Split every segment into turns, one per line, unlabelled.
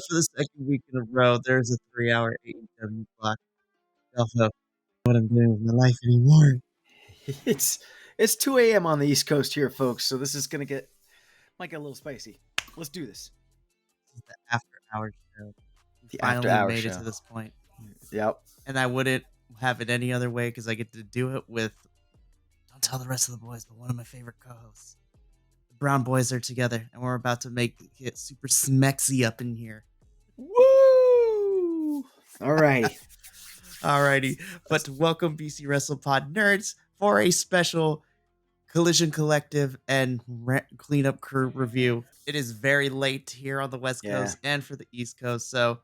for the second week in a row, there's a 3-hour AEW block. I don't know what I'm doing with my life anymore.
It's 2 a.m. on the East Coast here, folks. So this is might get a little spicy. Let's do this.
This is the after hours show. We
The
finally
after-hour
made
show.
it to this point.
Yep.
And I wouldn't have it any other way because I get to do it with, don't tell the rest of the boys, but one of my favorite co-hosts. The Brown boys are together, and we're about to make it super smexy up in here.
Woo! All right.
Alrighty, but welcome BC Wrestle Pod nerds for a special Collision Collective and Cleanup Crew review. It is very late here on the West Coast and for the East Coast, so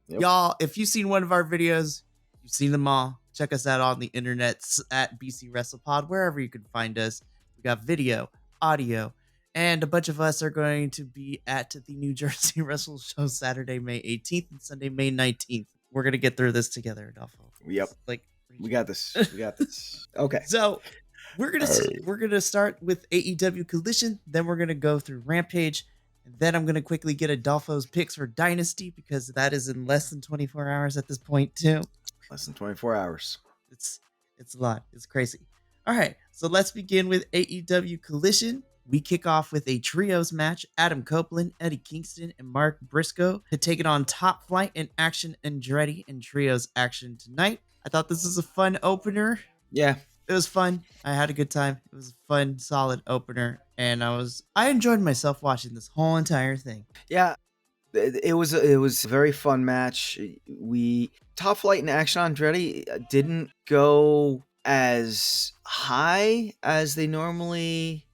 y'all, if you've seen one of our videos, you've seen them all. Check us out on the internet at BC Wrestle Pod, wherever you can find us. We got video, audio, and a bunch of us are going to be at the New Jersey Wrestle Show Saturday, May 18th and Sunday, May 19th. We're going to get through this together, Adolfo.
Yep. We got this. We got this. Okay.
So we're gonna start with AEW Collision, then we're gonna go through Rampage, and then I'm gonna quickly get Adolfo's picks for Dynasty because that is in less than 24 hours at this point too.
Less than 24 hours.
It's a lot. It's crazy. All right, so let's begin with AEW Collision. We kick off with a trios match. Adam Copeland, Eddie Kingston, and Mark Briscoe had taken on Top Flight and Action Andretti in trios action tonight. I thought this was a fun opener.
Yeah.
It was fun. I had a good time. It was a fun, solid opener, and I enjoyed myself watching this whole entire thing.
Yeah. It was a very fun match. Top Flight and Action Andretti didn't go as high as they normally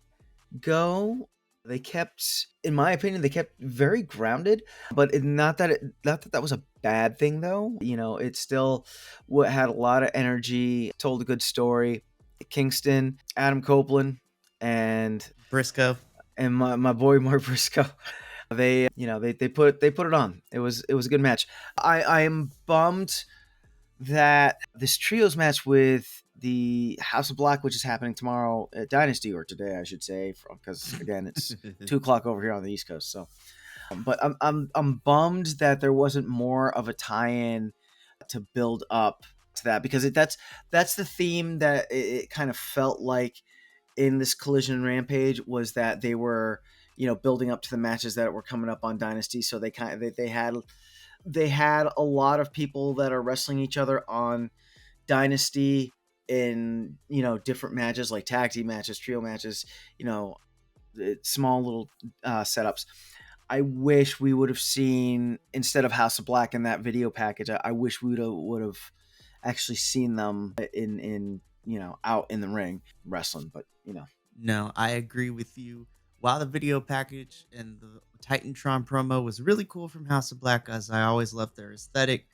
go. They kept, in my opinion, very grounded, but not that was a bad thing though. You know, it still had a lot of energy, told a good story. Kingston, Adam Copeland, and
Briscoe,
and my boy Mark Briscoe. They put it on. It was a good match. I am bummed that this trios match with the House of Black, which is happening tomorrow at Dynasty, or today I should say, because again it's 2:00 over here on the East Coast. So, but I'm bummed that there wasn't more of a tie-in to build up to that, because that's the theme that it kind of felt like in this Collision and Rampage, was that they were building up to the matches that were coming up on Dynasty. So they had a lot of people that are wrestling each other on Dynasty in different matches, like tag team matches, trio matches, small little setups. I wish we would have seen, instead of House of Black in that video package, I wish we would have actually seen them in out in the ring wrestling. But
no, I agree with you. While the video package and the Titantron promo was really cool from House of Black, as I always loved their aesthetic,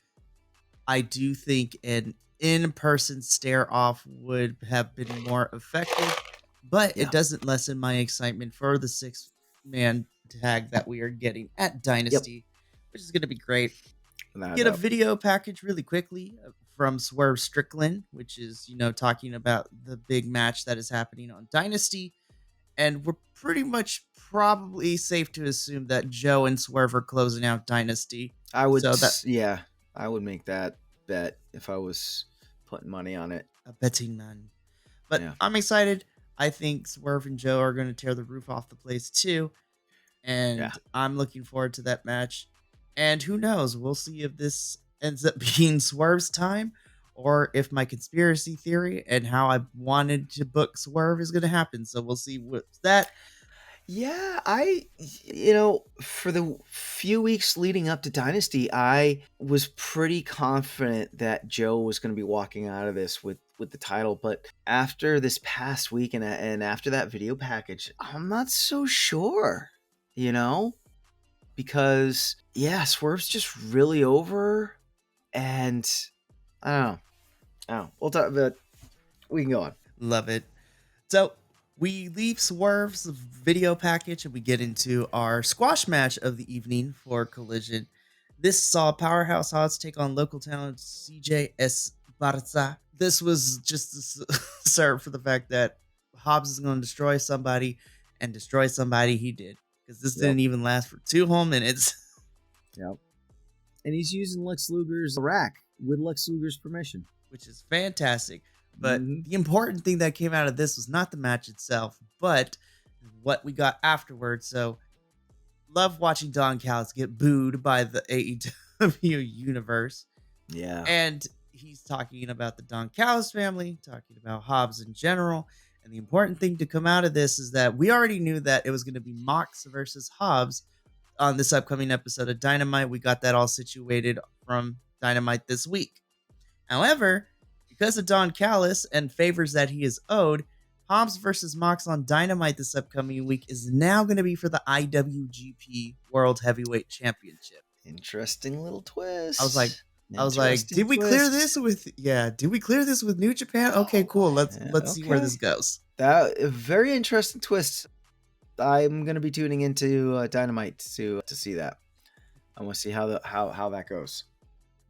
I do think an in-person stare-off would have been more effective, but it doesn't lessen my excitement for the 6-man tag that we are getting at Dynasty, which is going to be great. Get a video package really quickly from Swerve Strickland, which is, talking about the big match that is happening on Dynasty. And we're pretty much probably safe to assume that Joe and Swerve are closing out Dynasty.
I would make that bet if I was putting money on it.
A betting man. But I'm excited. I think Swerve and Joe are going to tear the roof off the place too. And I'm looking forward to that match. And who knows? We'll see if this ends up being Swerve's time, or if my conspiracy theory and how I wanted to book Swerve is going to happen. So we'll see what's that.
Yeah, for the few weeks leading up to Dynasty, I was pretty confident that Joe was going to be walking out of this with the title. But after this past week and after that video package, I'm not so sure, because Swerve's just really over, and I don't know. We'll talk about. We can go on.
Love it. So we leave Swerve's video package and we get into our squash match of the evening for Collision. This saw Powerhouse Hobbs take on local talent CJ Esparza. This was just to serve for the fact that Hobbs is going to destroy somebody, and destroy somebody he did, because this didn't even last for 2 whole minutes.
Yep. And he's using Lex Luger's rack with Lex Luger's permission.
Which is fantastic. But
Mhm.
the important thing that came out of this was not the match itself, but what we got afterwards. So, love watching Don Callis get booed by the AEW universe.
Yeah.
And he's talking about the Don Callis family, talking about Hobbs in general. And the important thing to come out of this is that we already knew that it was going to be Mox versus Hobbs on this upcoming episode of Dynamite. We got that all situated from Dynamite this week. However, because of Don Callis and favors that he is owed, Hobbs versus Mox on Dynamite this upcoming week is now going to be for the IWGP World Heavyweight Championship.
Interesting little twist.
I was like, did we clear this with New Japan? Okay, cool. Let's see where this goes.
That a very interesting twist. I'm gonna be tuning into Dynamite to see that. I want to see how that goes.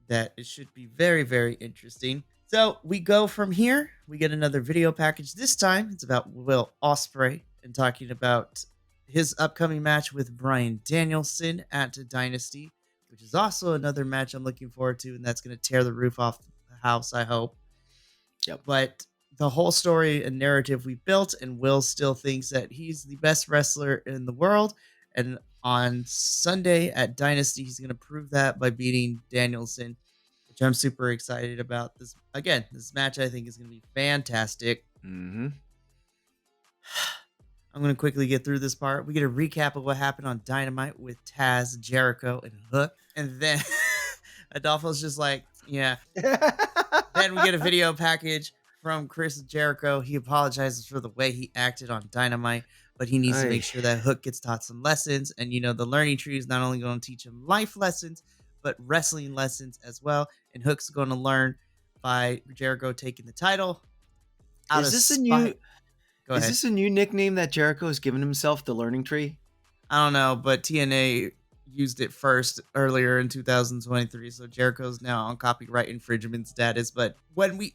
That it should be very, very interesting. So we go from here. We get another video package. This time it's about Will Osprey and talking about his upcoming match with Bryan Danielson at Dynasty, which is also another match I'm looking forward to, and that's going to tear the roof off the house, I hope.
Yep.
But the whole story and narrative we built, and Will still thinks that he's the best wrestler in the world. And on Sunday at Dynasty, he's going to prove that by beating Danielson, which I'm super excited about. This match I think is going to be fantastic.
Mm-hmm.
I'm going to quickly get through this part. We get a recap of what happened on Dynamite with Taz, Jericho, and Hook. And then Adolfo's just like, yeah. Then we get a video package from Chris Jericho. He apologizes for the way he acted on Dynamite, but he needs to make sure that Hook gets taught some lessons. And, the learning tree is not only going to teach him life lessons, but wrestling lessons as well. And Hook's going to learn by Jericho taking the title.
Is this a new nickname that Jericho has given himself, the Learning Tree?
I don't know, but TNA used it first earlier in 2023, so Jericho's now on copyright infringement status. But when we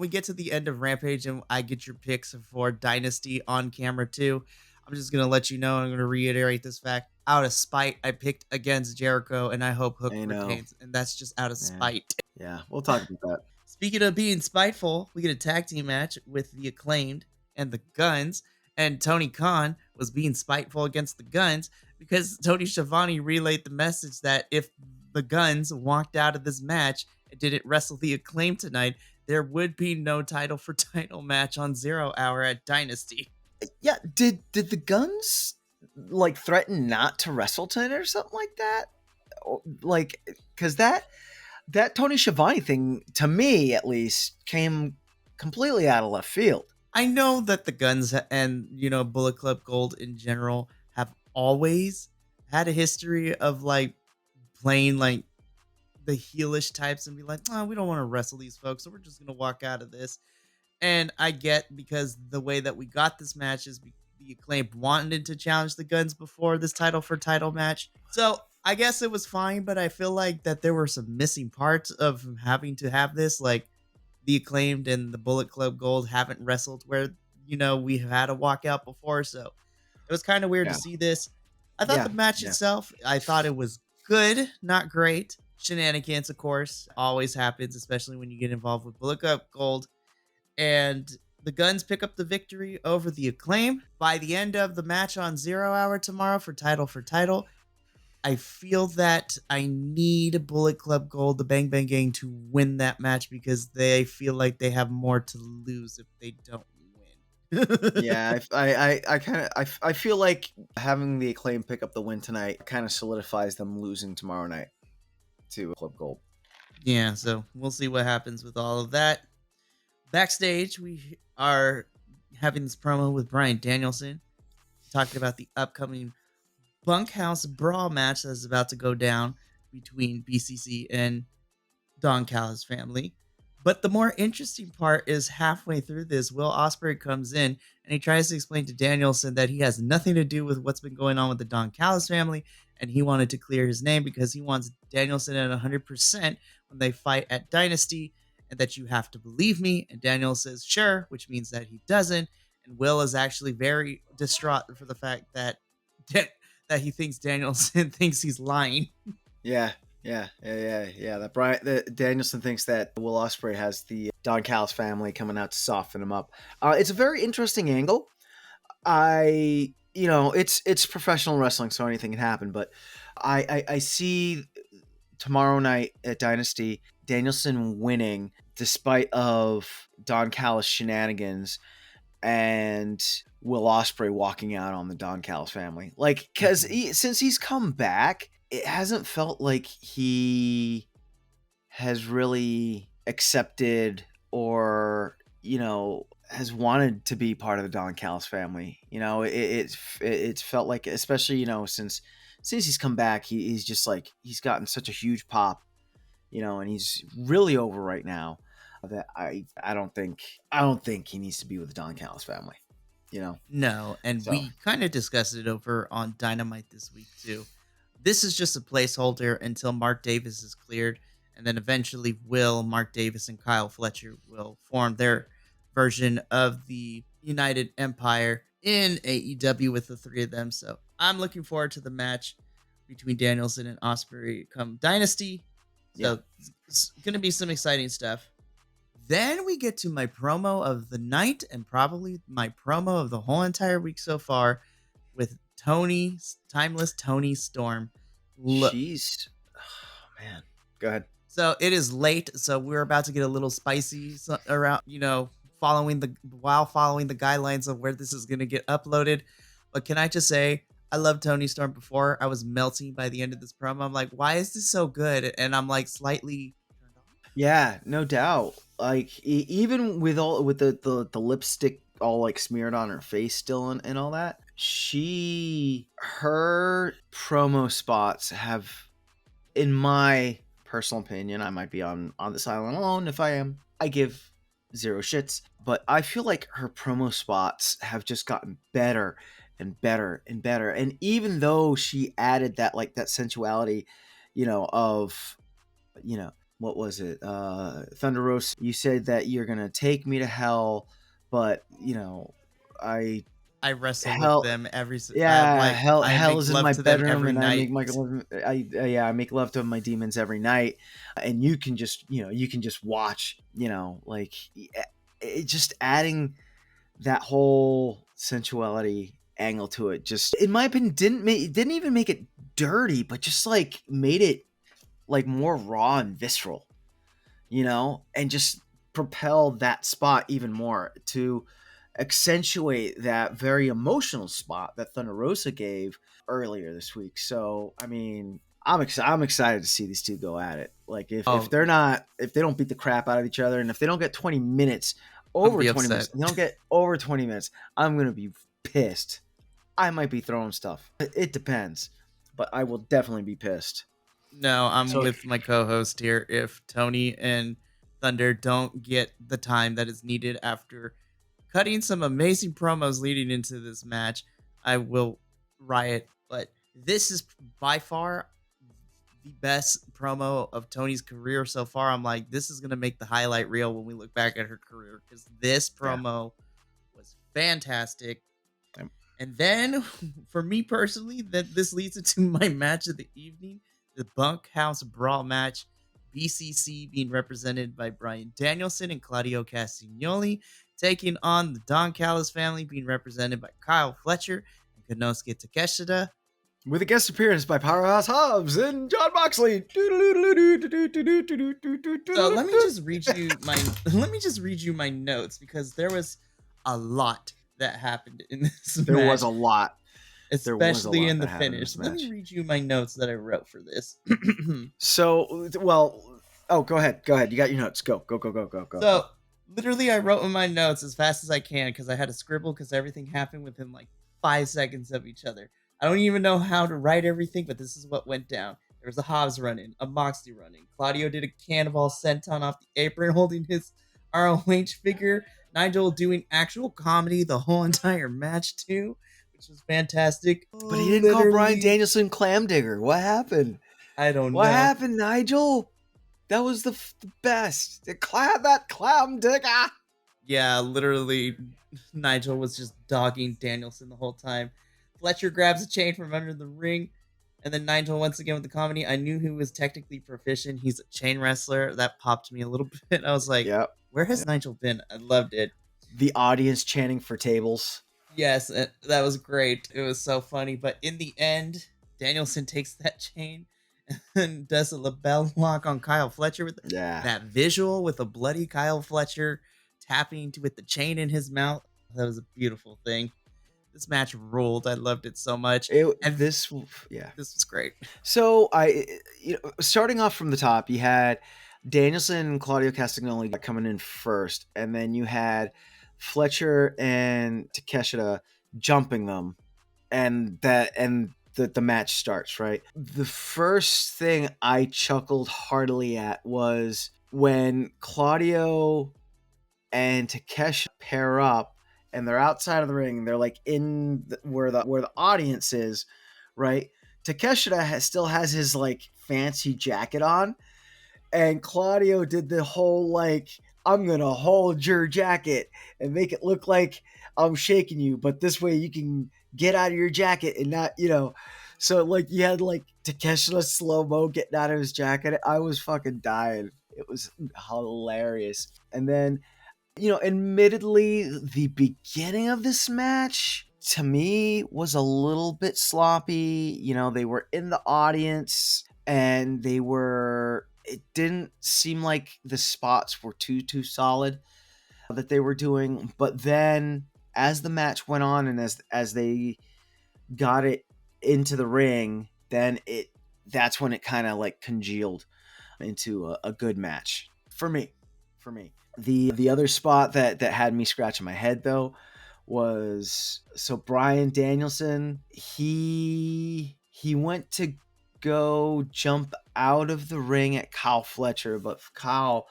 get to the end of Rampage and I get your picks for Dynasty on camera too, I'm just gonna let you know, and I'm gonna reiterate this fact. Out of spite, I picked against Jericho, and I hope Hook retains, and that's just out of spite.
Yeah, we'll talk about that.
Speaking of being spiteful, we get a tag team match with the Acclaimed and the Guns, and Tony Khan was being spiteful against the Guns because Tony Schiavone relayed the message that if the Guns walked out of this match and didn't wrestle the Acclaimed tonight, there would be no title for title match on 0 Hour at Dynasty.
Yeah, did the Guns threaten not to wrestle tonight or something like that? Because that Tony Schiavone thing, to me at least, came completely out of left field.
I know that the Guns and, Bullet Club Gold in general have always had a history of playing the heelish types and be like, oh, we don't want to wrestle these folks, so we're just going to walk out of this. And I get, because the way that we got this match is the Acclaimed wanted to challenge the Guns before this title for title match. So I guess it was fine, but I feel like that there were some missing parts of having to have this, the Acclaimed and the Bullet Club Gold haven't wrestled where, we had a walkout before. So it was kind of weird to see this. I thought the match itself, I thought it was good, not great. Shenanigans, of course, always happens, especially when you get involved with Bullet Club Gold. And the Guns pick up the victory over the Acclaim. By the end of the match on 0 Hour tomorrow for title, I feel that I need Bullet Club Gold, the Bang Bang Gang, to win that match because they feel like they have more to lose if they don't win.
Yeah, I feel like having the Acclaim pick up the win tonight kind of solidifies them losing tomorrow night to Club Gold.
Yeah, so we'll see what happens with all of that. Backstage, we are having this promo with Bryan Danielson, talking about the upcoming Bunkhouse Brawl match that's about to go down between BCC and Don Callis' family. But the more interesting part is halfway through this, Will Osprey comes in and he tries to explain to Danielson that he has nothing to do with what's been going on with the Don Callis family, and he wanted to clear his name because he wants Danielson at 100% when they fight at Dynasty, and that you have to believe me. And Daniel says, sure, which means that he doesn't. And Will is actually very distraught for the fact that he thinks Danielson thinks he's lying.
Yeah. Yeah. That Danielson thinks that Will Osprey has the Don Callis family coming out to soften him up. It's a very interesting angle. It's professional wrestling, so anything can happen. But I see tomorrow night at Dynasty Danielson winning despite of Don Callis shenanigans and Will Osprey walking out on the Don Callis family. Like, because since he's come back, it hasn't felt like he has really accepted or, has wanted to be part of the Don Callis family. It's felt like, especially, since he's come back, he's just like, he's gotten such a huge pop, and he's really over right now that I don't think he needs to be with the Don Callis family,
No, and
So
we kind of discussed it over on Dynamite this week too. This is just a placeholder until Mark Davis is cleared, and then eventually Mark Davis, and Kyle Fletcher will form their version of the United Empire in AEW with the three of them. So I'm looking forward to the match between Danielson and Osprey come Dynasty.
yeah.
So it's going to be some exciting stuff. Then we get to my promo of the night and probably my promo of the whole entire week so far with Timeless Tony Storm.
She's man. Go ahead.
So it is late, so we're about to get a little spicy around, following the guidelines of where this is going to get uploaded. But can I just say, I love Tony Storm before. I was melting by the end of this promo. I'm like, why is this so good? And I'm like slightly turned on.
Yeah, no doubt. Like even with the lipstick all like smeared on her face still and all that, her promo spots have, in my personal opinion, I might be on this island alone. If I am, I give zero shits. But I feel like her promo spots have just gotten better and better and better. And even though she added that sensuality, of, what was it? Thunder Rose, you said that you're going to take me to hell, but, I
wrestle
hell,
with them every
yeah,
like I
hell
make
is in
love
my
to them
bedroom,
every
and
night.
I make love to my demons every night, and you can just watch, like it just adding that whole sensuality angle to it. Just in my opinion, didn't even make it dirty, but just like made it like more raw and visceral, and just propel that spot even more to accentuate that very emotional spot that Thunder Rosa gave earlier this week. So, I mean, I'm excited to see these two go at it. Like if they don't beat the crap out of each other, and if they don't get 20 minutes, over 20 minutes, they don't get over 20 minutes, I'm going to be pissed. I might be throwing stuff. It depends, but I will definitely be pissed.
No, I'm with my co-host here. If Tony and Thunder don't get the time that is needed after cutting some amazing promos leading into this match, I will riot. But this is by far the best promo of Tony's career so far. I'm like, this is going to make the highlight reel when we look back at her career, because this promo was fantastic. And then for me personally, this leads into my match of the evening, the Bunkhouse Brawl match. BCC being represented by Bryan Danielson and Claudio Castagnoli, taking on the Don Callis family being represented by Kyle Fletcher and Konosuke Takeshita.
With a guest appearance by Powerhouse Hobbs and John Moxley.
So let me just read you my notes, because there was a lot that happened in this match.
There was a lot.
Especially in the finish. Let me read you my notes that I wrote for this.
So, well, go ahead. You got your notes. Go.
So, literally, I wrote in my notes as fast as I can because I had to scribble because everything happened within like 5 seconds of each other. I don't even know how to write everything, but this is what went down. There was a Hobbs running, a Moxley running. Claudio did a cannonball senton off the apron holding his ROH figure. Nigel doing actual comedy the whole entire match, too, which was fantastic.
But he didn't call Bryan Danielson Clam Digger. What happened?
I don't know.
What happened, Nigel? That was the best. That Clam Digger.
Yeah, literally, Nigel was just dogging Danielson the whole time. Fletcher grabs a chain from under the ring. And then Nigel once again with the comedy. I knew he was technically proficient. He's a chain wrestler. That popped me a little bit. I was like,
Yep.
where has Nigel been? I loved it.
The audience chanting for tables.
Yes, that was great. It was so funny. But in the end, Danielson takes that chain and does a label lock on Kyle Fletcher with
Yeah.
that visual with a bloody Kyle Fletcher tapping with the chain in his mouth. That was a beautiful thing. This match ruled. I loved it so much.
This was
great.
So starting off from the top, you had Danielson and Claudio Castagnoli coming in first, and then you had Fletcher and Takeshita jumping them, and the match starts, right? The first thing I chuckled heartily at was when Claudio and Takeshita pair up, and they're outside of the ring. They're like where the audience is, right? Takeshita still has his like fancy jacket on, and Claudio did the whole like, I'm gonna hold your jacket and make it look like I'm shaking you, but this way you can get out of your jacket and not, So like you had like Takeshita slow-mo getting out of his jacket. I was fucking dying. It was hilarious. And then, admittedly, the beginning of this match to me was a little bit sloppy. They were in the audience and it didn't seem like the spots were too solid that they were doing. But then as the match went on and as they got it into the ring, then that's when it kind of like congealed into a good match for me. The other spot that had me scratching my head though was, so Bryan Danielson, he went to go jump out of the ring at Kyle Fletcher, but Kyle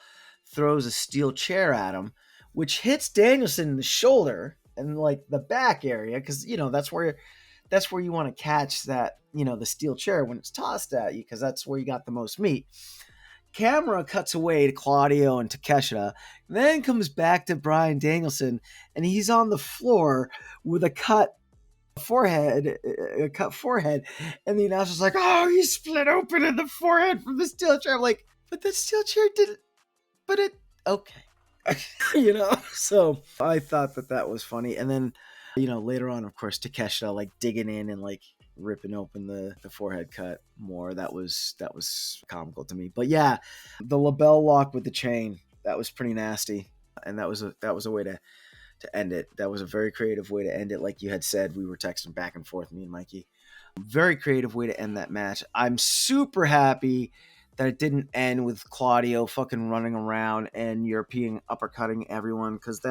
throws a steel chair at him, which hits Danielson in the shoulder and like the back area, because that's where you want to catch that, the steel chair when it's tossed at you, because that's where you got the most meat. Camera cuts away to Claudio and Takeshita, then comes back to Bryan Danielson, and he's on the floor with a cut forehead, and the announcer's like, "Oh, he split open in the forehead from the steel chair." I'm like, but the steel chair didn't. But it okay, So I thought that was funny, and then later on, of course, Takeshita like digging in and like ripping open the forehead cut more. That was comical to me. But yeah, the label lock with the chain, that was pretty nasty, and that was a way to end it. That was a very creative way to end it. Like you had said, we were texting back and forth, me and Mikey. Very creative way to end that match. I'm super happy that it didn't end with Claudio fucking running around and European uppercutting everyone, because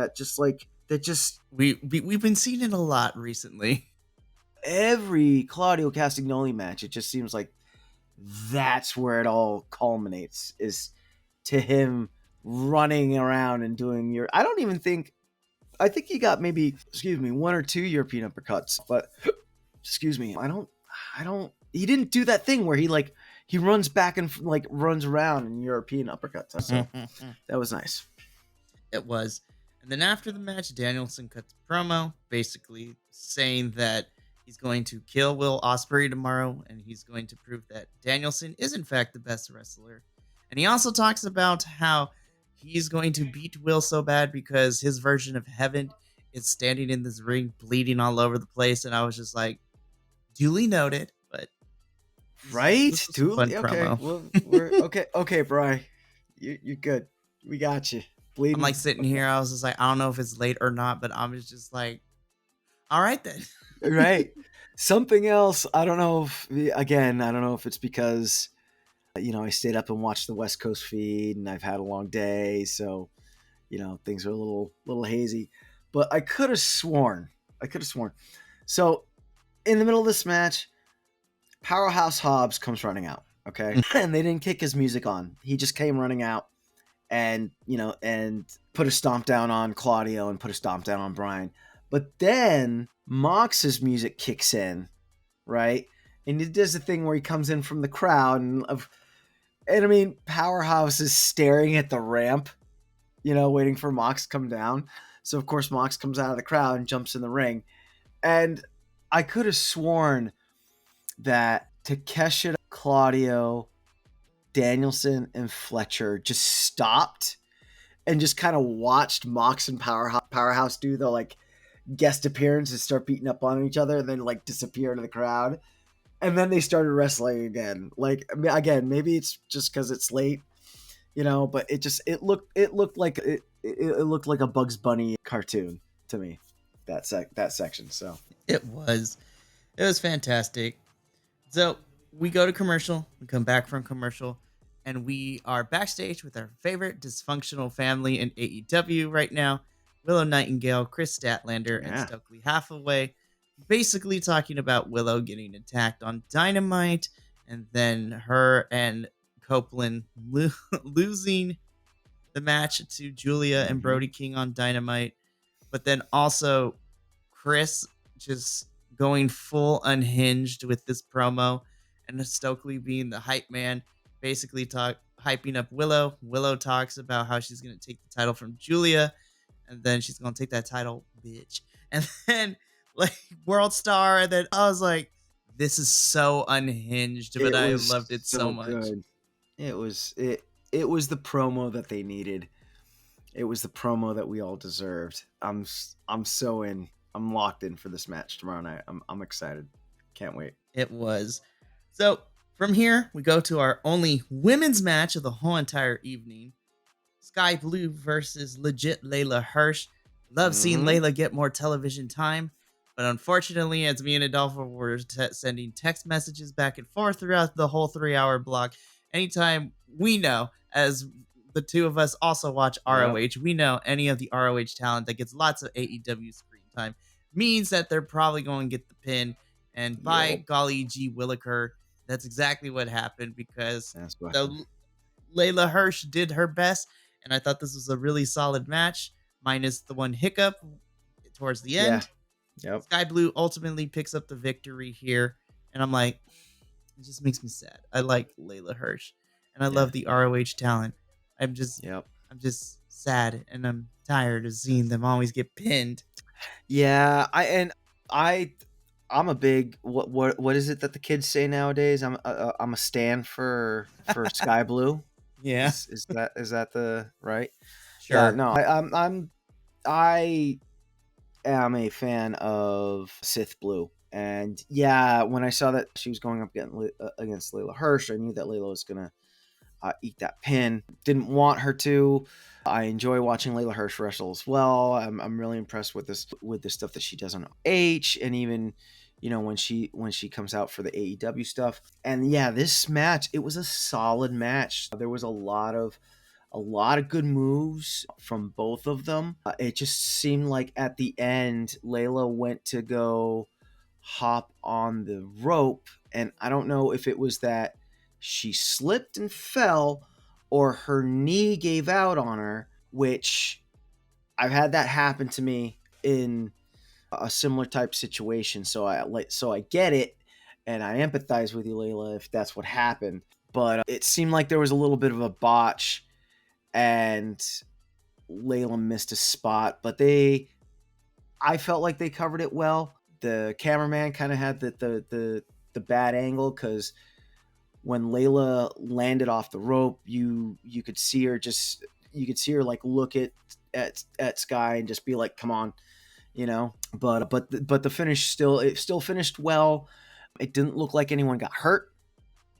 we've been seeing it a lot recently.
Every Claudio Castagnoli match, it just seems like that's where it all culminates, is to him running around and doing I think he got maybe, one or two European uppercuts, but he didn't do that thing where he runs back and like runs around in European uppercuts. So that was nice.
It was. And then after the match, Danielson cuts a promo basically saying that he's going to kill Will Osprey tomorrow, and he's going to prove that Danielson is in fact the best wrestler. And he also talks about how he's going to beat Will so bad because his version of heaven is standing in this ring bleeding all over the place. And I was just like, duly noted, but
right? Duly, okay. Well, we're okay, Bri. You're good. We got you. Bleeding.
I'm like sitting here, I was just like, I don't know if it's late or not, but I'm just like, all right then.
Right. Something else, I don't know if it's because I stayed up and watched the West Coast feed and I've had a long day, so things are a little hazy, but I could have sworn. So in the middle of this match, Powerhouse Hobbs comes running out, okay? And they didn't kick his music on. He just came running out and put a stomp down on Claudio and put a stomp down on Bryan. But then Mox's music kicks in, right? And he does the thing where he comes in from the crowd, and I mean, Powerhouse is staring at the ramp, waiting for Mox to come down. So of course Mox comes out of the crowd and jumps in the ring. And I could have sworn that Takeshita, Claudio, Danielson, and Fletcher just stopped and just kind of watched Mox and Powerhouse do the like guest appearance and start beating up on each other and then like disappear into the crowd. And then they started wrestling again. Like, again, maybe it's just because it's late, but it looked like it looked like a Bugs Bunny cartoon to me, that section. So
It was fantastic. So we go to commercial, we come back from commercial, and we are backstage with our favorite dysfunctional family in AEW right now, Willow Nightingale, Chris Statlander, and Stokely Hathaway, basically talking about Willow getting attacked on Dynamite, and then her and Copeland losing the match to Julia and Brody King on Dynamite, but then also Chris just going full unhinged with this promo, and Stokely being the hype man, basically hyping up Willow. Willow talks about how she's going to take the title from Julia, and then she's going to take that title, bitch. And then like World Star, and then I was like, this is so unhinged, but I loved it so much.
Good. It was the promo that they needed. It was the promo that we all deserved. I'm so in. I'm locked in for this match tomorrow night. I'm excited. Can't wait.
It was. So from here, we go to our only women's match of the whole entire evening. Sky Blue versus legit Layla Hirsch. Love seeing Layla get more television time. But unfortunately, as me and Adolfo were sending text messages back and forth throughout the whole 3-hour block, anytime we know, as the two of us also watch ROH, we know any of the ROH talent that gets lots of AEW screen time means that they're probably going to get the pin. And by golly gee Williker, that's exactly what happened, because Layla Hirsch did her best, and I thought this was a really solid match, minus the one hiccup towards the end. Sky Blue ultimately picks up the victory here, and I'm like, it just makes me sad. I like Layla Hirsch, and I love the ROH talent. I'm just sad, and I'm tired of seeing them always get pinned.
Yeah, I'm a big what is it that the kids say nowadays? I'm a stan for Sky Blue.
Yeah,
is that the right?
Sure.
Yeah, no, I am a fan of Sith Blue, and when I saw that she was going up against Layla Hirsch, I knew that Layla was gonna eat that pin. Didn't want her to. I enjoy watching Layla Hirsch wrestle as well. I'm really impressed with the stuff that she does on H, and even when she comes out for the AEW stuff. And this match, it was a solid match. There was a lot of good moves from both of them. It just seemed like at the end, Layla went to go hop on the rope, and I don't know if it was that she slipped and fell or her knee gave out on her, which I've had that happen to me in a similar type situation. So I get it, and I empathize with you, Layla, if that's what happened. But it seemed like there was a little bit of a botch, and Layla missed a spot. But I felt like they covered it well. The cameraman kind of had the bad angle, because when Layla landed off the rope, you could see her like look at Sky and just be like, come on, but the finish still finished well. It didn't look like anyone got hurt,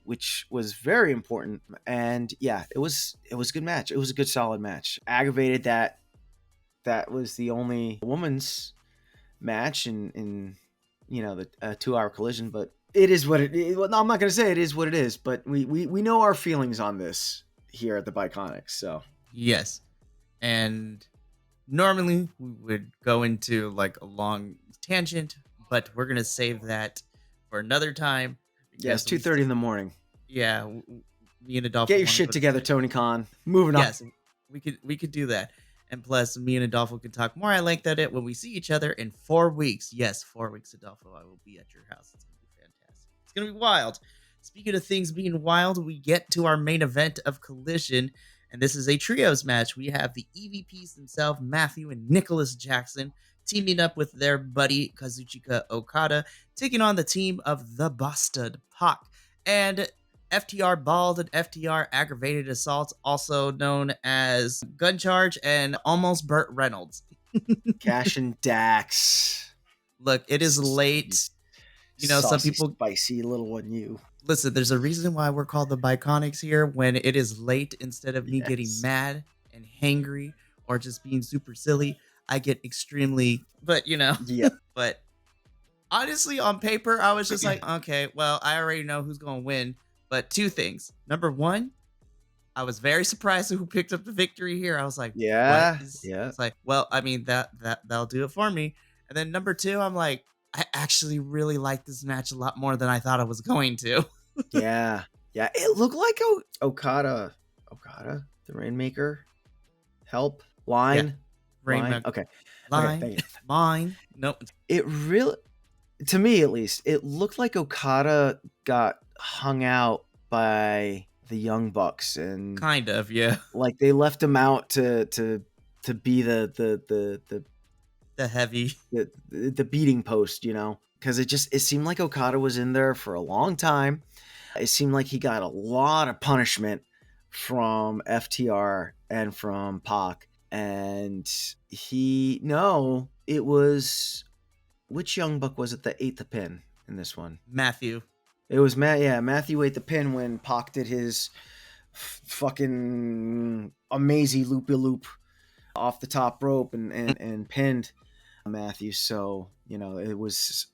which was very important. And it was a good match. It was a good solid match. Aggravated that was the only women's match in the 2-hour collision, but it is what it is. Well, no, I'm not going to say it is what it is, but we know our feelings on this here at the Bi-Conics. So
yes, and normally we would go into like a long tangent, but we're gonna save that for another time.
Yeah, it's 2:30 in the morning.
Yeah, me and Adolfo
get your shit together, Tony Khan. Moving on.
Yes, we could do that. And plus, me and Adolfo can talk more. I like that when we see each other in 4 weeks. Yes, 4 weeks, Adolfo. I will be at your house. It's going to be fantastic. It's going to be wild. Speaking of things being wild, we get to our main event of Collision. And this is a trios match. We have the EVPs themselves, Matthew and Nicholas Jackson, teaming up with their buddy Kazuchika Okada, taking on the team of the Bastard Pac and FTR Bald and FTR Aggravated Assault, also known as Gun Charge and Almost Burt Reynolds.
Cash and Dax.
Look, it is late. You know, some people
spicy little one.
Listen, there's a reason why we're called the Bi-Conics here. When it is late, instead of me getting mad and hangry or just being super silly, I get extremely, but but honestly, on paper, I was just like, okay, well, I already know who's going to win. But two things. Number one, I was very surprised who picked up the victory here. I was like,
yeah.
It's like, well, I mean, that'll do it for me. And then number two, I'm like, I actually really like this match a lot more than I thought I was going to.
Yeah. It looked like Okada, the Rainmaker, help line,
yeah. Rainmaker.
Okay,
line,
okay,
mine. Nope.
It really, to me at least, it looked like Okada got hung out by the Young Bucks, and
kind of, yeah,
like they left him out to be the
heavy,
the beating post, because it seemed like Okada was in there for a long time. It seemed like he got a lot of punishment from FTR and from Pac, and it was, which Young Buck was it that ate the pin in this one?
Matthew.
It was Matthew ate the pin when Pac did his fucking amazing loop off the top rope and pinned Matthew. So it was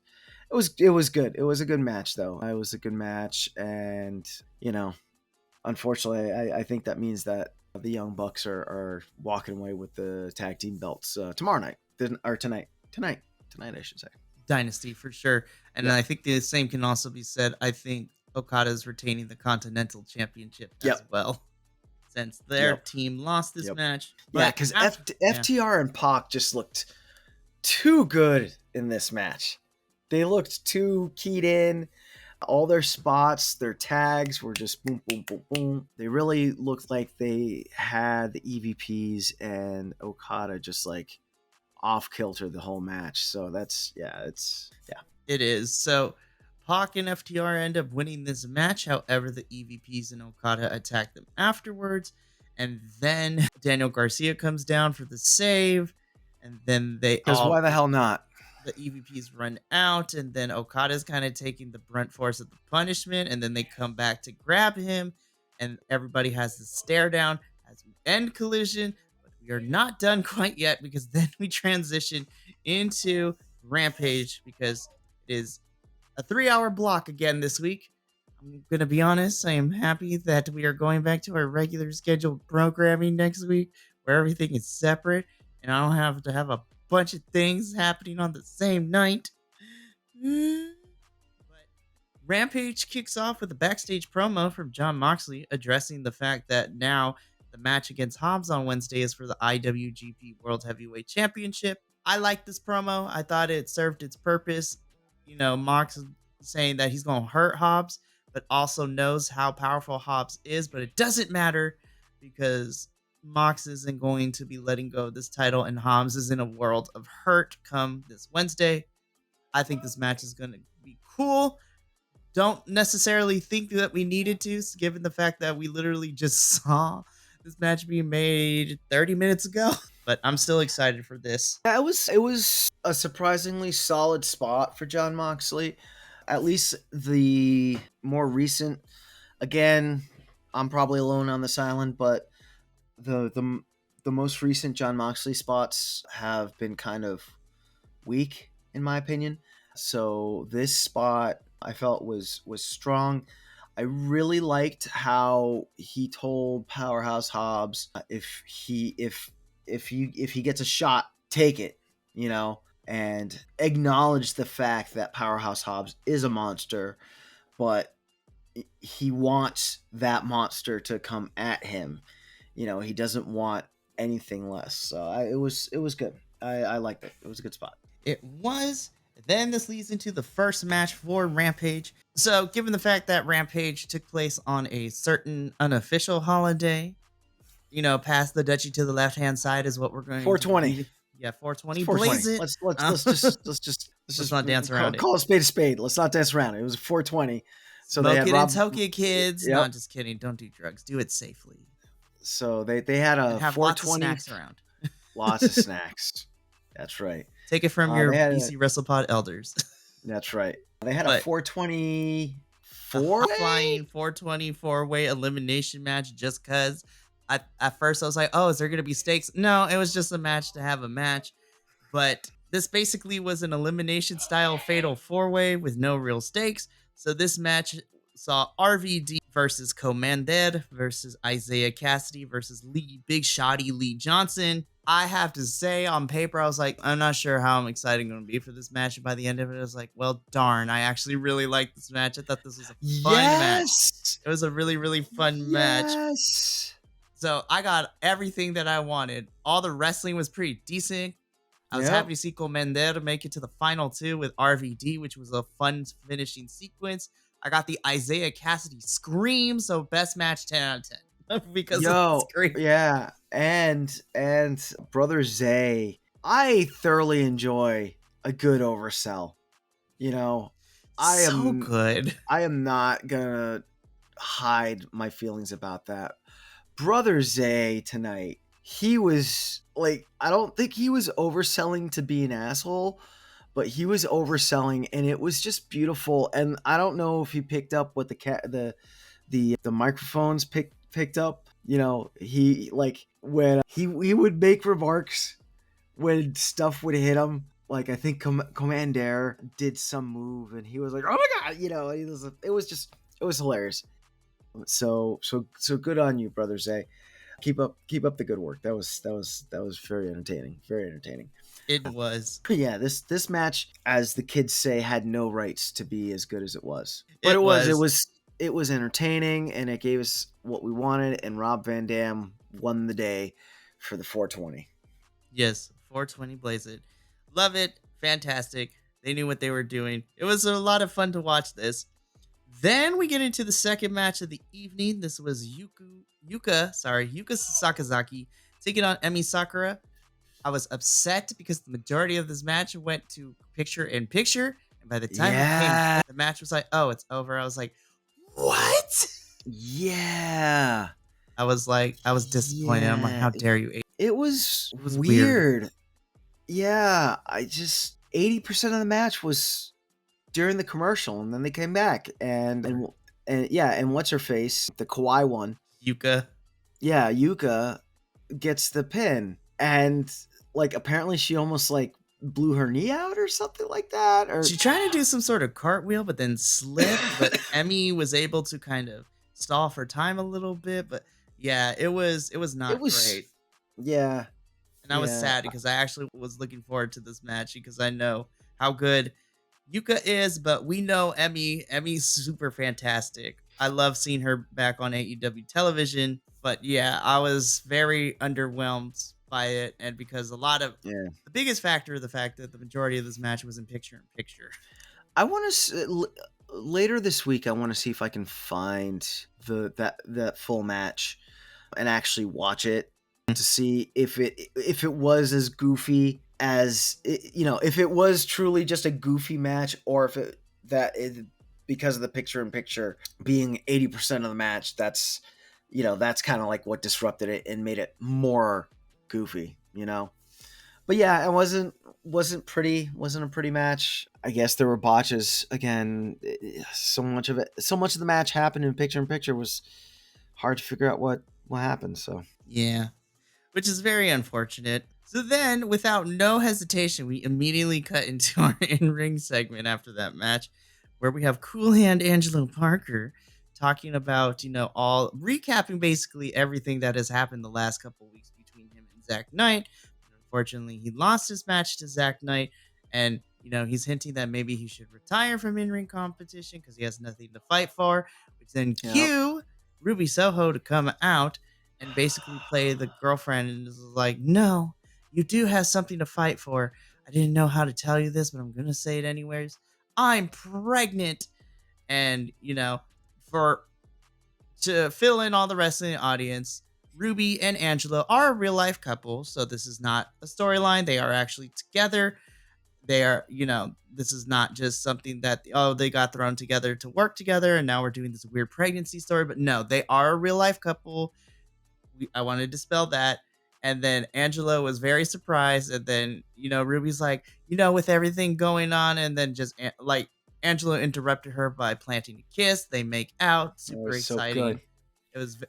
good. It was a good match, though. It was a good match, and unfortunately, I think that means that the Young Bucks are walking away with the tag team belts tomorrow night, or tonight, I should say.
Dynasty for sure, and I think the same can also be said. I think Okada's retaining the Continental Championship as well, since their team lost this match.
Yeah, because FTR and Pac just looked too good in this match. They looked too keyed in. All their spots, their tags were just boom, boom, boom, boom. They really looked like they had the EVPs and Okada just like off kilter the whole match. So it
is. So Pac and FTR end up winning this match. However, the EVPs and Okada attack them afterwards, and then Daniel Garcia comes down for the save, and then
because why the hell not?
The EVPs run out, and then Okada's kind of taking the brunt force of the punishment, and then they come back to grab him, and everybody has the stare down as we end Collision. We are not done quite yet, because then we transition into Rampage, because it is a 3-hour block again this week. I'm going to be honest, I am happy that we are going back to our regular scheduled programming next week, where everything is separate and I don't have to have a bunch of things happening on the same night. But Rampage kicks off with a backstage promo from Jon Moxley addressing the fact that now the match against Hobbs on Wednesday is for the IWGP World Heavyweight Championship. I like this promo. I thought it served its purpose. Mox saying that he's going to hurt Hobbs, but also knows how powerful Hobbs is. But it doesn't matter, because Mox isn't going to be letting go of this title, and Hobbs is in a world of hurt come this Wednesday. I think this match is going to be cool. Don't necessarily think that we needed to, given the fact that we literally just saw this match being made 30 minutes ago, but I'm still excited for this.
Yeah, it was a surprisingly solid spot for Jon Moxley. At least the more recent, again, I'm probably alone on this island, but the most recent Jon Moxley spots have been kind of weak, in my opinion. So this spot I felt was strong. I really liked how he told Powerhouse Hobbs if he gets a shot, take it, and acknowledge the fact that Powerhouse Hobbs is a monster, but he wants that monster to come at him. He doesn't want anything less. So it was good. I liked it. It was a good spot.
It was. Then this leads into the first match for Rampage. So given the fact that Rampage took place on a certain unofficial holiday, pass the duchy to the left-hand side is what we're going
420.
Yeah,
It's
420, blaze
420.
it.
Let's just
Not dance around it.
call a spade a spade. Let's not dance around it. It was 420. So they
Smoke
had
it and
Rob.
toke it, kids.
Yep.
Not just kidding. Don't do drugs. Do it safely.
So they had
And
a
have lots of
420.
snacks around.
Lots of snacks. That's right.
Take it from your
They had
BC WrestlePod elders.
That's right. They had a
But
424
flying 424-way elimination match just because. At first I was like, oh, is there going to be stakes? No, it was just a match to have a match. But this basically was an elimination style fatal 4-way with no real stakes. So this match saw RVD versus Commander versus Isaiah Cassidy versus Big Shotty Lee Johnson. I have to say, on paper, I was like, I'm not sure how I'm excited I'm going to be for this match. And by the end of it, I was like, well, darn, I actually really liked this match. I thought this was a fun match. It was a really, really fun match. So I got everything that I wanted. All the wrestling was pretty decent. I was happy to see Commander make it to the final 2 with RVD, which was a fun finishing sequence. I got the Isaiah Cassidy scream, so best match 10 out of 10 because of the scream.
Yeah, and Brother Zay, I thoroughly enjoy a good oversell. You know,
good.
I am not gonna hide my feelings about that. Brother Zay tonight, he was like, I don't think he was overselling to be an asshole, but he was overselling, and it was just beautiful. And I don't know if he picked up what the microphones picked up. You know, he like when he would make remarks when stuff would hit him. Like I think Commander did some move, and he was like, "Oh my god!" You know, it was hilarious. So good on you, Brother Zay. Keep up the good work. That was very entertaining. Very entertaining.
It was.
Yeah, this match, as the kids say, had no rights to be as good as it was. But it was entertaining, and it gave us what we wanted, and Rob Van Dam won the day for the 420.
Yes, 420 blaze it. Love it. Fantastic. They knew what they were doing. It was a lot of fun to watch this. Then we get into the second match of the evening. This was Yuka Sakazaki taking on Emi Sakura. I was upset because the majority of this match went to picture-in-picture. And by the time it came, the match was like, oh, it's over. I was like, what?
Yeah.
I was disappointed. I'm like, how dare you?
It was weird. Yeah. 80% of the match was during the commercial, and then they came back. And what's her face? The Kawaii one.
Yuka.
Yeah, Yuka gets the pin. And like apparently she almost like blew her knee out or something like that. Or
she tried to do some sort of cartwheel, but then slipped. But Emi was able to kind of stall for time a little bit. But yeah, it was not great.
Yeah.
And I was sad because I actually was looking forward to this match because I know how good Yuka is, but we know Emi's super fantastic. I love seeing her back on AEW television. But yeah, I was very underwhelmed by it, and because the biggest factor of the fact that the majority of this match was in picture-in-picture.
I want to later this week. I want to see if I can find that full match and actually watch it to see if it was as goofy as if it was truly just a goofy match, or if because of the picture-in-picture being 80% of the match, that's kind of like what disrupted it and made it more goofy, But yeah, it wasn't a pretty match. I guess there were botches again. So much of the match happened in picture-in-picture was hard to figure out what happened. So
yeah, which is very unfortunate. So then, without no hesitation, we immediately cut into our in-ring segment after that match, where we have Cool Hand Angelo Parker talking about, all recapping basically everything that has happened the last couple of weeks between him and Zach Knight. Unfortunately, he lost his match to Zach Knight, and he's hinting that maybe he should retire from in-ring competition because he has nothing to fight for. Which then cue Ruby Soho to come out and basically play the girlfriend, and is like, "No, you do have something to fight for. I didn't know how to tell you this, but I'm gonna say it anyways. I'm pregnant," and to fill in all the wrestling audience, Ruby and Angela are a real life couple, so this is not a storyline. They are actually together. They are, this is not just something that, oh, they got thrown together to work together and now we're doing this weird pregnancy story. But no, they are a real life couple. I wanted to dispel that. And then Angela was very surprised. And then, Ruby's like, with everything going on. And then just like Angela interrupted her by planting a kiss. They make out.
It
Super
was so good.
exciting.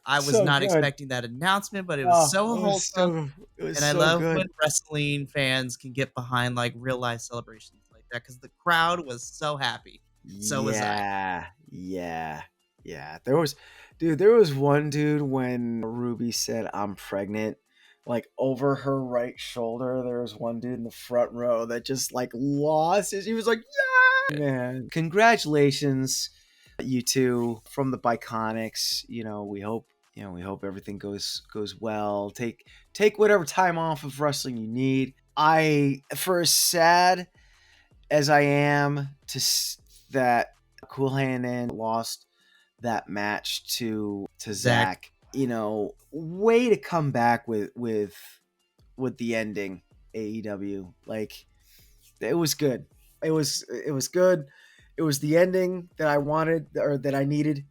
I was
So
not
good.
expecting that announcement, but it was
Oh,
so wholesome.
it was
And I
so
love
good.
when wrestling fans can get behind like real life celebrations like that because the crowd was so happy. So was I.
Yeah. There was one dude when Ruby said I'm pregnant, like over her right shoulder, there was one dude in the front row that just like lost his, he was like, yeah, man. Congratulations, you two from the Bi-Conics. We hope everything goes well. Take whatever time off of wrestling you need. For as sad as I am that Cool Hand and lost that match to Zach, way to come back with the ending. AEW, like, it was good. It was good. It was the ending that I wanted or that I needed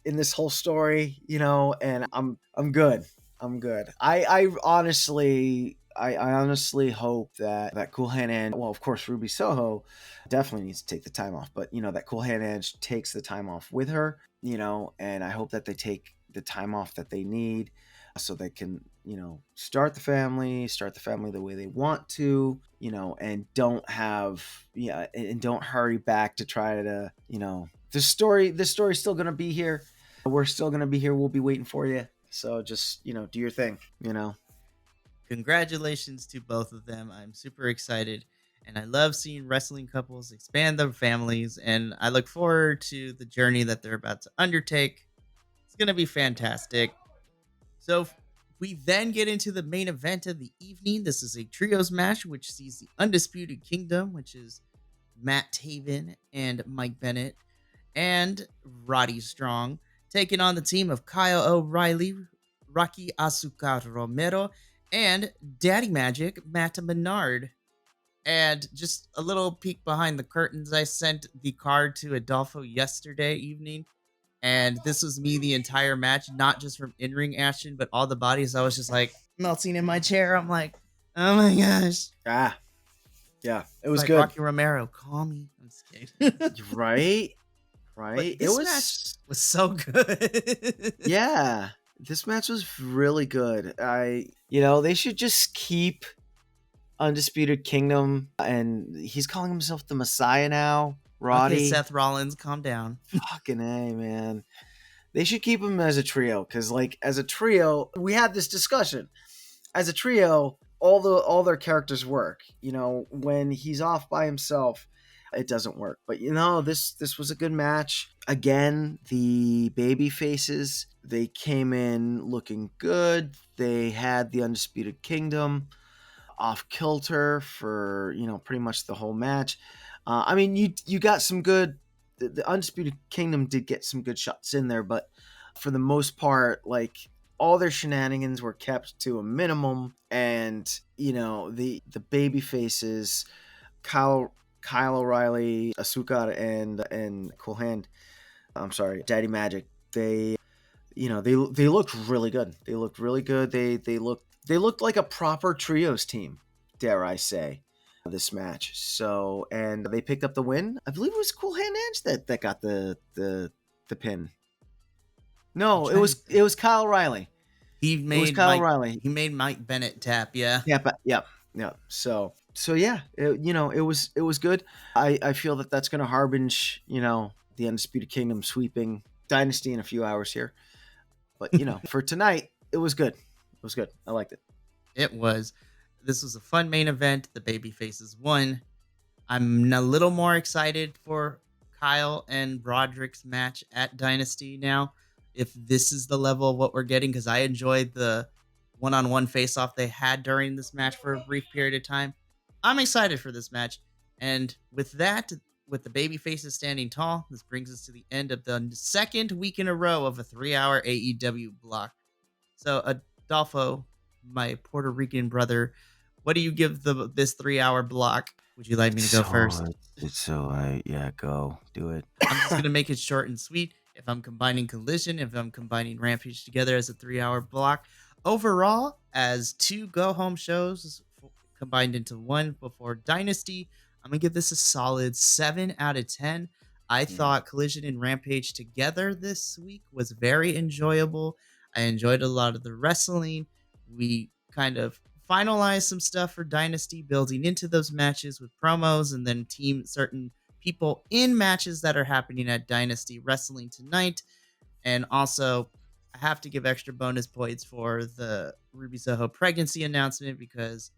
in this whole story, and I'm good. I'm good. I honestly hope that Cool Hand and, well, of course, Ruby Soho definitely needs to take the time off, but that Cool Hand Edge takes the time off with her, and I hope that they take the time off that they need so they can, start the family the way they want to, and don't hurry back to try to, this story's still going to be here. We're still going to be here. We'll be waiting for you. So just, do your thing,
Congratulations to both of them. I'm super excited. And I love seeing wrestling couples expand their families. And I look forward to the journey that they're about to undertake. It's going to be fantastic. So we then get into the main event of the evening. This is a trios match, which sees the Undisputed Kingdom, which is Matt Taven and Mike Bennett, and Roddy Strong, taking on the team of Kyle O'Reilly, Rocky Asuka Romero, and Daddy Magic, Matt Menard. And just a little peek behind the curtains, I sent the card to Adolfo yesterday evening. And this was me the entire match, not just from in-ring action, but all the bodies. I was just like melting in my chair. I'm like, oh my gosh.
Yeah, it was
like
good.
Rocky Romero, call me. I'm just kidding.
Right.
This match was so good.
Yeah, this match was really good. They should just keep Undisputed Kingdom, and he's calling himself the Messiah now. Roddy.
Okay, Seth Rollins, calm down.
Fucking A, man. They should keep him as a trio, because, like, as a trio, we had this discussion. As a trio, all their characters work. When he's off by himself, it doesn't work. But this was a good match. Again, the baby faces, they came in looking good. They had the Undisputed Kingdom off kilter for pretty much the whole match. You got some good. The Undisputed Kingdom did get some good shots in there, but for the most part, like, all their shenanigans were kept to a minimum, and the baby faces, Kyle O'Reilly, Asuka, and Cool Hand. I'm sorry, Daddy Magic. They looked really good. They looked really good. They looked like a proper trios team, dare I say, this match. So, and they picked up the win. I believe it was Cool Hand Edge that got the pin. No, it was Kyle O'Reilly.
He made Mike Bennett tap. Yeah.
Yeah. So yeah, it was good. I feel that that's going to harbinge, the Undisputed Kingdom sweeping Dynasty in a few hours here. But for tonight, it was good. It was good. I liked it.
It was. This was a fun main event. The baby faces won. I'm a little more excited for Kyle and Broderick's match at Dynasty now. If this is the level of what we're getting, because I enjoyed the one-on-one face-off they had during this match for a brief period of time. I'm excited for this match. And with that, with the baby faces standing tall, this brings us to the end of the second week in a row of a 3-hour AEW block. So Dolfo, my Puerto Rican brother, what do you give this 3 hour block? Would you like me to go first?
Yeah, go do it.
I'm just gonna make it short and sweet. If I'm combining Collision, if I'm combining Rampage together as a 3 hour block, overall, as two go home shows combined into one before Dynasty, I'm gonna give this a solid 7 out of 10. I
Mm,
thought Collision and Rampage together this week was very enjoyable. I enjoyed a lot of the wrestling. We kind of finalized some stuff for Dynasty, building into those matches with promos and then team certain people in matches that are happening at Dynasty Wrestling tonight. And also, I have to give extra bonus points for the Ruby Soho pregnancy announcement because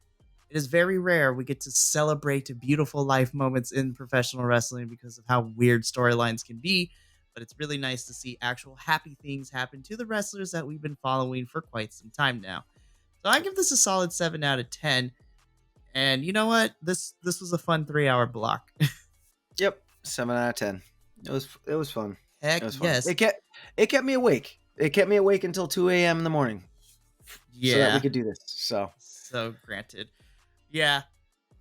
it is very rare we get to celebrate beautiful life moments in professional wrestling because of how weird storylines can be. But it's really nice to see actual happy things happen to the wrestlers that we've been following for quite some time now. So I give this a solid 7 out of 10. And you know what? This was a fun 3 hour block.
yep, 7 out of 10. It was fun. It
Heck
was fun.
yes.
It kept me awake. It kept me awake until 2 a.m. in the morning, so that we
Yeah.
could do this.
So granted. Yeah.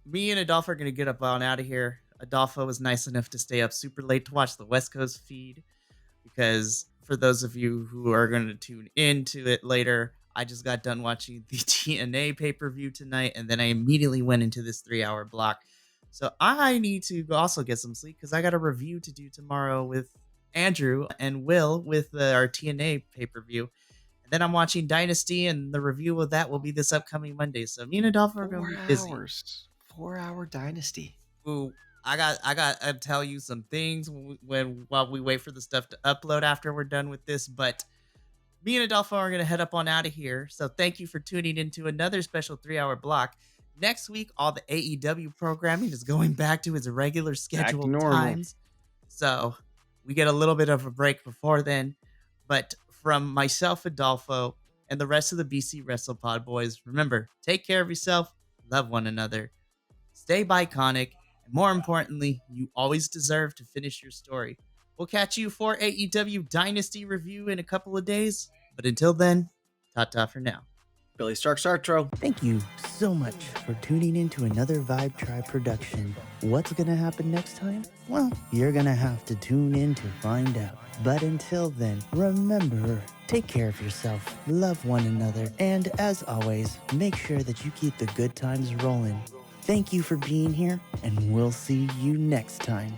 Me and Adolfo are gonna get up on out of here. Adolfo was nice enough to stay up super late to watch the West Coast feed because for those of you who are going to tune into it later, I just got done watching the TNA pay-per-view tonight, and then I immediately went into this 3 hour block. So I need to also get some sleep because I got a review to do tomorrow with Andrew and Will with our TNA pay-per-view. And then I'm watching Dynasty, and the review of that will be this upcoming Monday. So me and Adolfo are going to be busy.
4 hour Dynasty.
Ooh, I got to tell you some things while we wait for the stuff to upload after we're done with this. But me and Adolfo are gonna head up on out of here. So thank you for tuning into another special 3 hour block. Next week, all the AEW programming is going back to its regular scheduled
normal.
times. So we get a little bit of a break before then. But from myself, Adolfo, and the rest of the BC Wrestle Pod boys, remember, take care of yourself, love one another, stay Bi-Conic, and more importantly, you always deserve to finish your story. We'll catch you for AEW Dynasty review in a couple of days. But until then, ta-ta for now.
Billy Stark Sartro.
Thank you so much for tuning in to another Vibe Tribe production. What's gonna happen next time? Well, you're gonna have to tune in to find out. But until then, remember, take care of yourself, love one another, and as always, make sure that you keep the good times rolling. Thank you for being here, and we'll see you next time.